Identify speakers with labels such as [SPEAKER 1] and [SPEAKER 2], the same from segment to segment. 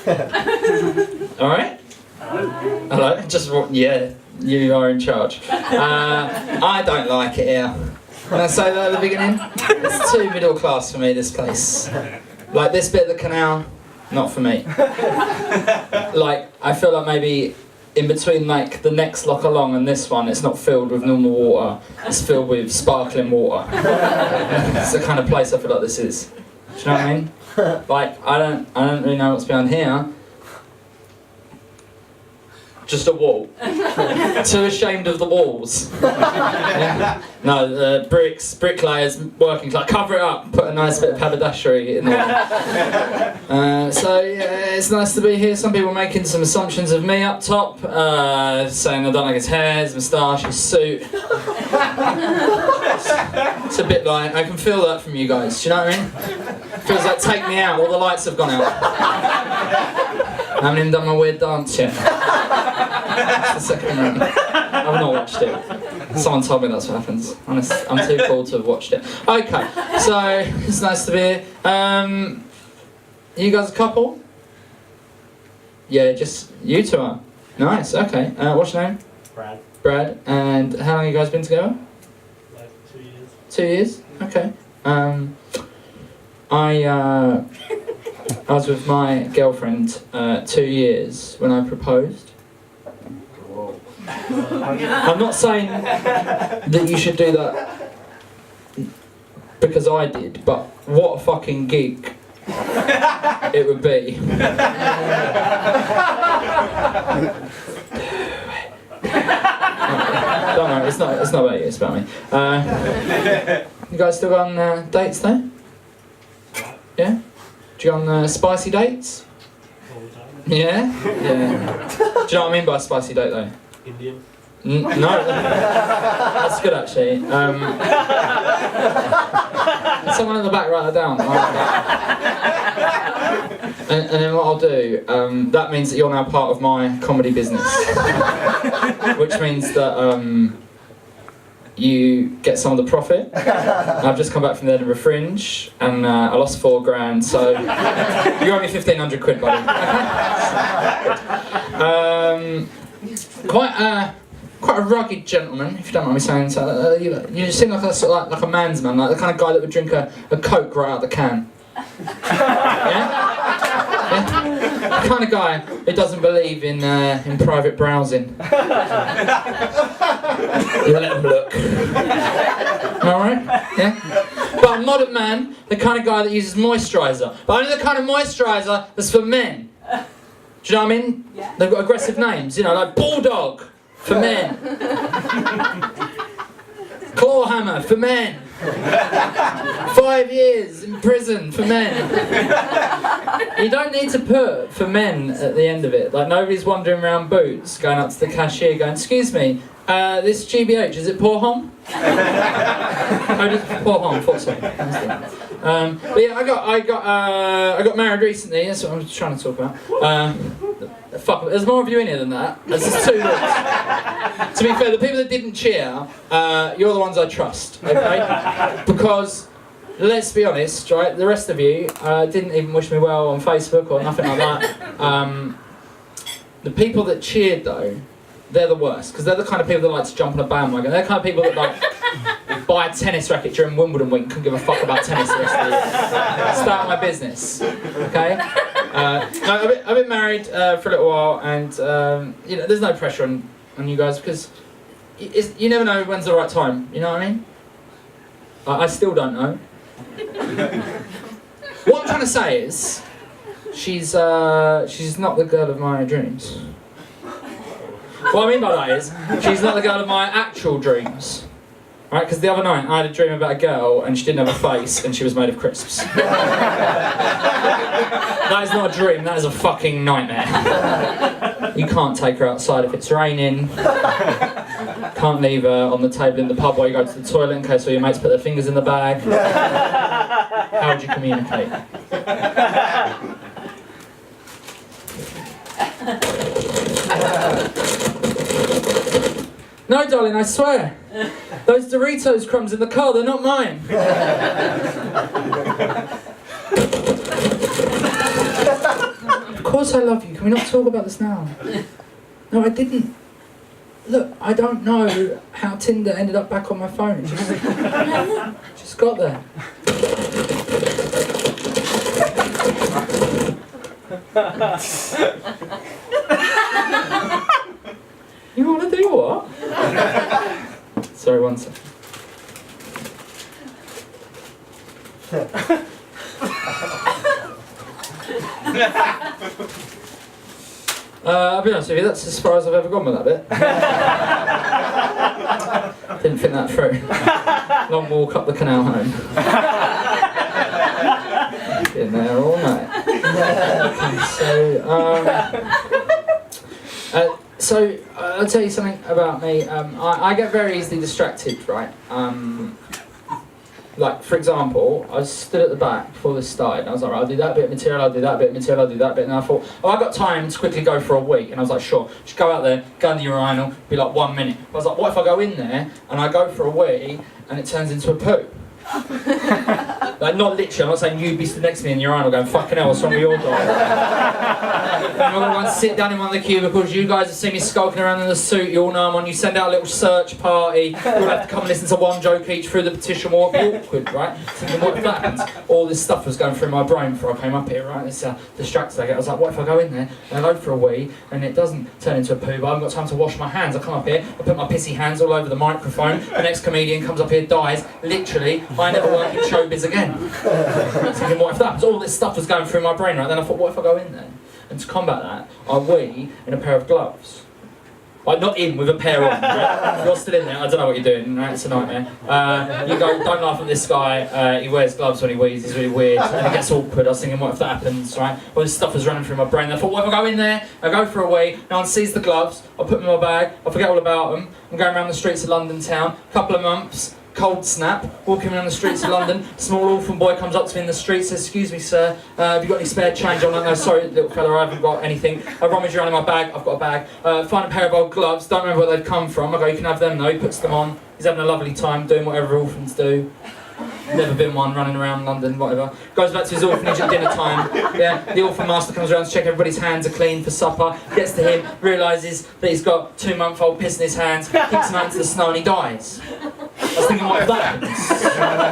[SPEAKER 1] All right. Hello. Just yeah, you are in charge. I don't like it here. Can I say that at the beginning? It's too middle class for me. This place, like this bit of the canal, not for me. Like I feel like maybe in between like the next lock along and this one, it's not filled with normal water. It's filled with sparkling water. It's the kind of place I feel like this is. Do you know what I mean? Like I don't really know what's behind here. Just a wall. Too ashamed of the walls. Yeah. No, bricklayers working like cover it up, put a nice bit of haberdashery in there. So yeah, it's nice to be here. Some people making some assumptions of me up top, saying I don't like his hair, his moustache, his suit. It's a bit like I can feel that from you guys. Do you know what I mean? Feels like take me out. All the lights have gone out. I haven't even done my weird dance yet. It's the second round. I've not watched it. Someone told me that's what happens. Honest, I'm too cool to have watched it. Okay, so it's nice to be here. You guys a couple? Yeah, just you two are. Nice, okay. What's your name?
[SPEAKER 2] Brad.
[SPEAKER 1] Brad. And how long have you guys been together?
[SPEAKER 2] Like 2 years.
[SPEAKER 1] 2 years? Okay. I was with my girlfriend 2 years when I proposed. I'm not saying that you should do that because I did, but what a fucking gig it would be. Don't worry, it's not about you, it's about me. You guys still go on dates though? Yeah? Do you go on spicy dates?
[SPEAKER 2] All the time.
[SPEAKER 1] Yeah? Yeah. Do you know what I mean by a spicy date though?
[SPEAKER 2] Indian.
[SPEAKER 1] No, that's good actually. Someone in the back write that down. And then what I'll do, that means that you're now part of my comedy business. Which means that you get some of the profit. I've just come back from the Edinburgh Fringe and I lost £4,000, so you owe me 1,500 quid, buddy. Quite a rugged gentleman, if you don't mind me saying so. You seem like a sort of like a man's man, like the kind of guy that would drink a Coke right out the can. Yeah? Yeah? The kind of guy who doesn't believe in private browsing. You let him look. Alright? Yeah? But a modern man, the kind of guy that uses moisturiser. But only the kind of moisturiser that's for men. Do you know what I mean?
[SPEAKER 3] Yeah.
[SPEAKER 1] They've got aggressive names, you know, like Bulldog for men. Clawhammer for men. 5 years in prison for men. You don't need to put for men at the end of it. Like nobody's wandering around Boots going up to the cashier going, "Excuse me, this GBH, is it Porhom?" Oh, just Porhom, thought so. But yeah, I got married recently. That's what I'm trying to talk about. Fuck, there's more of you in here than that. There's just 2 weeks. To be fair, the people that didn't cheer, you're the ones I trust, okay? Because, let's be honest, right, the rest of you didn't even wish me well on Facebook or nothing like that. The people that cheered, though, they're the worst, because they're the kind of people that like to jump on a bandwagon. They're the kind of people that like buy a tennis racket during Wimbledon week, couldn't give a fuck about tennis the rest of the year. Start my business, okay? I've been married for a little while, and you know, there's no pressure on you guys because you never know when's the right time. You know what I mean? I still don't know. What I'm trying to say is, she's not the girl of my dreams. What I mean by that is, she's not the girl of my actual dreams. Right, because the other night I had a dream about a girl and she didn't have a face and she was made of crisps. That is not a dream, that is a fucking nightmare. You can't take her outside if it's raining. Can't leave her on the table in the pub while you go to the toilet in case all your mates put their fingers in the bag. How would you communicate? No, darling, I swear. Those Doritos crumbs in the car, they're not mine. Of course I love you. Can we not talk about this now? No, I didn't. Look, I don't know how Tinder ended up back on my phone. It just got there. You want to do what? Sorry, one second. I'll be honest with you, that's as far as I've ever gone with that bit. Didn't think that through. Long walk up the canal home. Been there all night. So I'll tell you something about me. I get very easily distracted, right? Like, for example, I stood at the back before this started, and I was like, right, I'll do that bit of material, I'll do that bit of material, I'll do that bit, and I thought, oh, I've got time to quickly go for a week, and I was like, sure, just go out there, go in the urinal, be like 1 minute. But I was like, what if I go in there, and I go for a wee, and it turns into a poo? Like, not literally, I'm not saying you be stood next to me in the urinal going, fucking hell, what's wrong with your dog? And I'm going to sit down in one of the cubicles, you guys have seen me skulking around in the suit, you all know I'm on, you send out a little search party, we'll have to come and listen to one joke each through the petition wall, it'll be awkward, right? Thinking, what if that happens? All this stuff was going through my brain before I came up here, right? It's distracted I get. I was like, what if I go in there, and I go for a wee, and it doesn't turn into a poo, but I haven't got time to wash my hands, I come up here, I put my pissy hands all over the microphone, the next comedian comes up here, dies, literally, I never work in showbiz again. Thinking, what if that happens? All this stuff was going through my brain, right? Then I thought, what if I go in there? And to combat that, I wee in a pair of gloves. Like, not in with a pair on, right? You're still in there, I don't know what you're doing, right? It's a nightmare. You go, don't laugh at this guy, he wears gloves when he wees, he's really weird, and it gets awkward. I was thinking, what if that happens, right? All this stuff was running through my brain. I thought, what if I go in there, I go for a wee, no one sees the gloves, I put them in my bag, I forget all about them, I'm going around the streets of London town, couple of months, cold snap, walking around the streets of London, small orphan boy comes up to me in the street, says, excuse me sir, have you got any spare change? I'm like, no sorry little fella, I haven't got anything. I rummage around in my bag, I've got a bag, find a pair of old gloves, don't remember where they've come from. I go, you can have them though. He puts them on, he's having a lovely time doing whatever orphans do. Never been one, running around London, whatever. Goes back to his orphanage at dinner time. Yeah, the orphan master comes around to check everybody's hands are clean for supper. Gets to him, realises that he's got 2-month-old piss in his hands, kicks him out into the snow and he dies. I was thinking, what if that happens?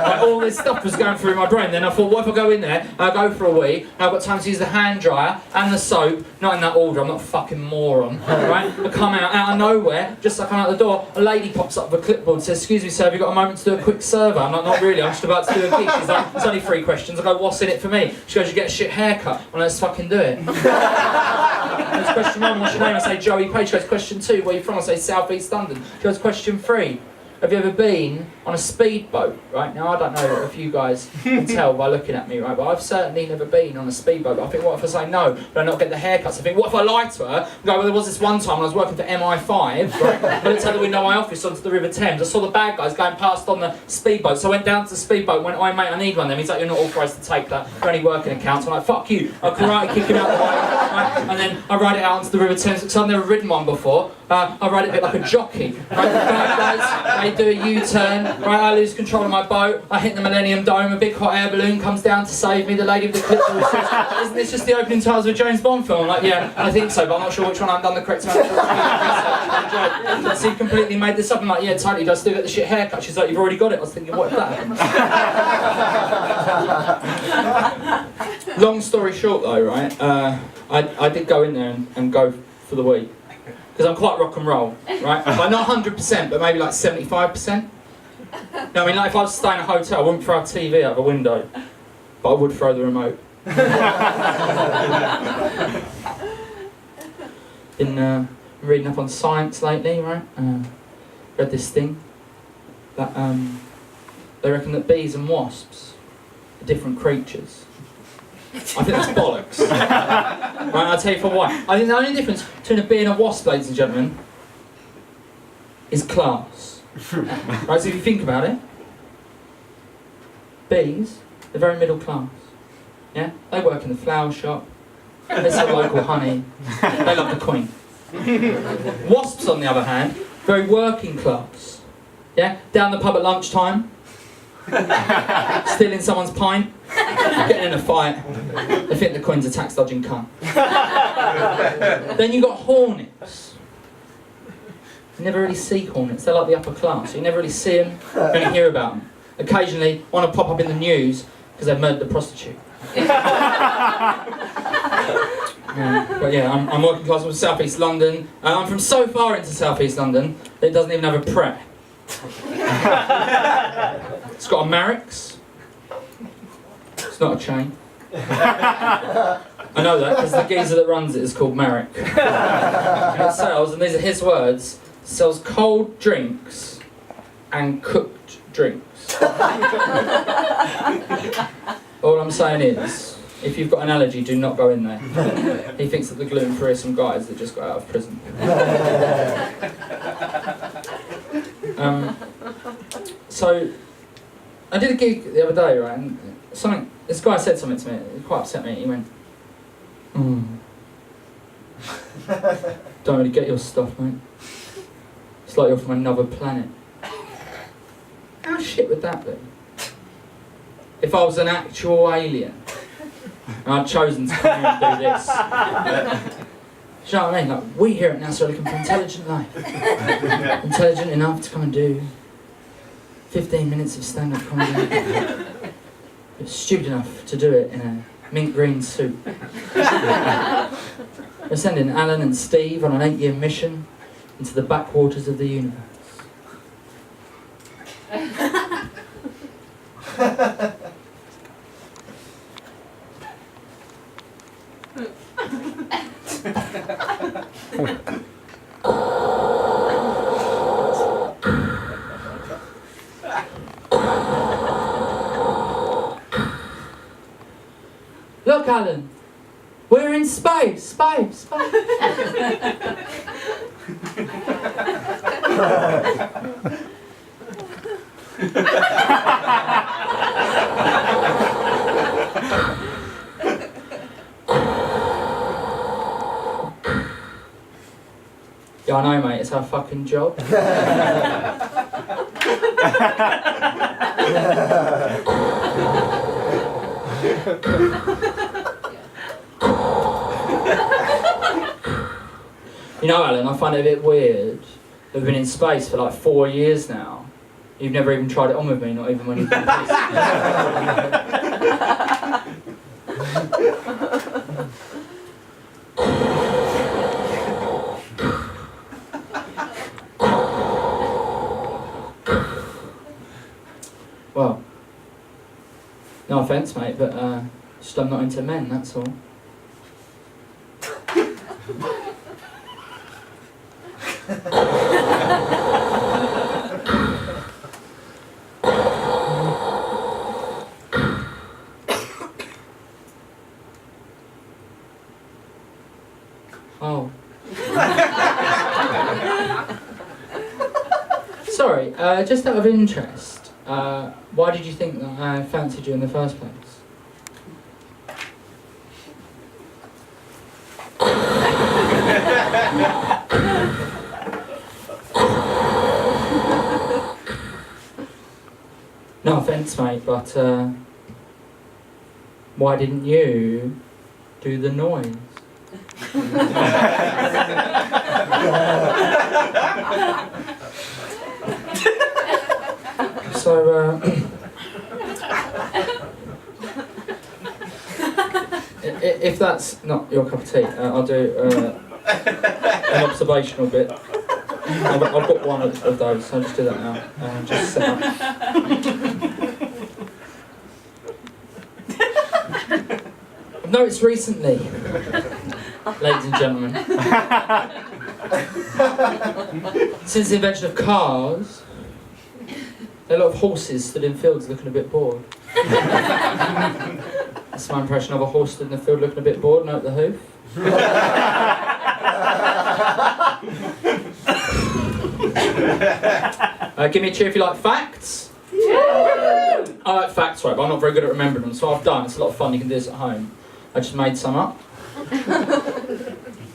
[SPEAKER 1] Like, all this stuff was going through my brain. Then I thought, what if I go in there, I go for a wee, and I've got time to use the hand dryer and the soap, not in that order, I'm not a fucking moron, right? I come out of nowhere, just like I'm out the door, a lady pops up with a clipboard, says, excuse me sir, have you got a moment to do a quick survey? I'm like, not really, I'm just about to do a gig. She's like, it's only 3 questions. I go, what's in it for me? She goes, you get a shit haircut. Well, let's fucking do it. Goes, question 1, what's your name? I say, Joey Page. She goes, question 2, where are you from? I say, South East London. She goes, question 3, have you ever been on a speedboat? Right, now I don't know if you guys can tell by looking at me, right, but I've certainly never been on a speedboat. But I think, what if I say no, but I not get the haircuts? I think, what if I lie to her? I go, well, there was this one time when I was working for MI5, right, I looked out the window of my office onto the River Thames, I saw the bad guys going past on the speedboat, so I went down to the speedboat and went, oh mate, I need one of them. He's like, you're not authorised to take that, for any working accounts. I'm like, fuck you, I karate kick him out the way, right, and then I ride it out onto the River Thames, because I've never ridden one before. I ride it a bit like a jockey, right, the bad guys, they do a U-turn, right, I lose control of my boat, I hit the Millennium Dome, a big hot air balloon comes down to save me, the lady with the clipboard says, isn't this just the opening titles of a James Bond film? I'm like, yeah, I think so, but I'm not sure which one I've done the correct amount of so you completely made this up. I'm like, yeah, totally, do I still get the shit haircut? She's like, you've already got it. I was thinking, what if that happens? Long story short though, right, I did go in there and go for the week. Because I'm quite rock and roll, right? Like not 100%, but maybe like 75%. No, I mean, like if I was staying in a hotel, I wouldn't throw a TV out of a window, but I would throw the remote. Been reading up on science lately, right? Read this thing that they reckon that bees and wasps are different creatures. I think that's bollocks. Right, I'll tell you for why. I think the only difference between a bee and a wasp, ladies and gentlemen, is class. Right, so if you think about it, bees, they're very middle class. Yeah? They work in the flower shop, they sell local honey, they love the queen. Wasps, on the other hand, very working class. Yeah? Down the pub at lunchtime, Stealing someone's pint, getting in a fight. They think the Queen's a tax dodging cunt. Then you got hornets. You never really see hornets, they're like the upper class. You never really see them, you only hear about them. Occasionally, want to pop up in the news because they've murdered a prostitute. But yeah, I'm working class from South East London. I'm from so far into South East London that it doesn't even have a Pret. It's got a Marix. It's not a chain. I know that because the geezer that runs it is called Marek. And it sells, and these are his words, sells cold drinks and cooked drinks. All I'm saying is, if you've got an allergy, do not go in there. He thinks that the gluten-free are some guys that just got out of prison. So, I did a gig the other day, right, and this guy said something to me, it quite upset me. He went, don't really get your stuff, mate. It's like you're from another planet. How shit would that be? If I was an actual alien, and I'd chosen to come here and do this. Do you know what I mean? Like, we here at NASA are looking for intelligent life. Intelligent enough to come and do 15 minutes of stand-up comedy. But stupid enough to do it in a mint green suit. We're sending Alan and Steve on an 8-year mission into the backwaters of the universe. Look, Alan, we're in space. Yeah, I know, mate, it's our fucking job. You know, Alan, I find it a bit weird that we've been in space for like 4 years now. You've never even tried it on with me, not even when you've been pissed. Well, no offence, mate, but just I'm not into men, that's all. Oh. Sorry, just out of interest, why did you think that I fancied you in the first place? No offence, mate, but why didn't you do the noise? So, if that's not your cup of tea, I'll do an observational bit. I've got one of those, so I'll just do that now. Just set up. I've noticed recently, ladies and gentlemen, since the invention of cars, a lot of horses stood in fields looking a bit bored. That's my impression of a horse stood in the field looking a bit bored. Note the hoof. Give me a cheer if you like facts. I like facts, right, but I'm not very good at remembering them, so I've done. It's a lot of fun, you can do this at home. I just made some up.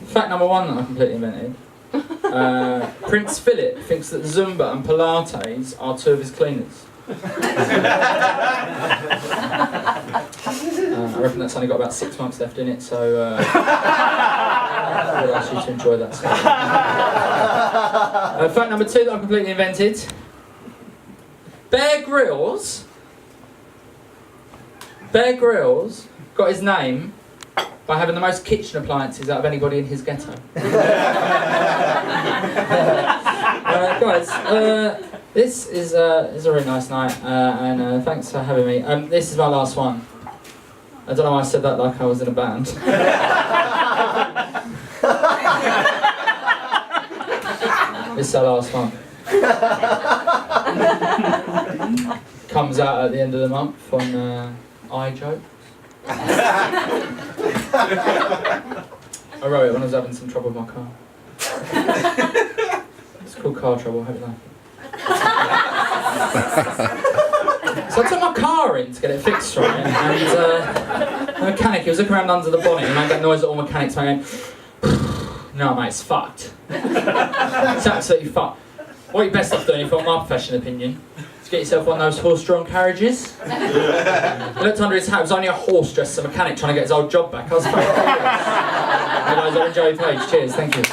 [SPEAKER 1] Fact number one that I completely invented. Prince Philip thinks that Zumba and Pilates are two of his cleaners. I reckon that's only got about 6 months left in it, so I would ask you to enjoy that. Fact number 2 that I've completely invented. Bear Grylls got his name by having the most kitchen appliances out of anybody in his ghetto. Guys, this is a really nice night, and thanks for having me. This is my last one. I don't know why I said that like I was in a band. This is our last one. Comes out at the end of the month on iJokes. I wrote it when I was having some trouble with my car. It's called Car Trouble, hope you like it. So I took my car in to get it fixed, right, and the mechanic, he was looking around under the bonnet and made that noise that all mechanics make. No mate, it's fucked. It's absolutely fucked. What you're best off doing, if you want my professional opinion, is get yourself one of those horse-drawn carriages. He looked under his hat, it was only a horse dressed as a mechanic trying to get his old job back. I was fucking furious. Guys, I enjoy your page. Cheers, thank you.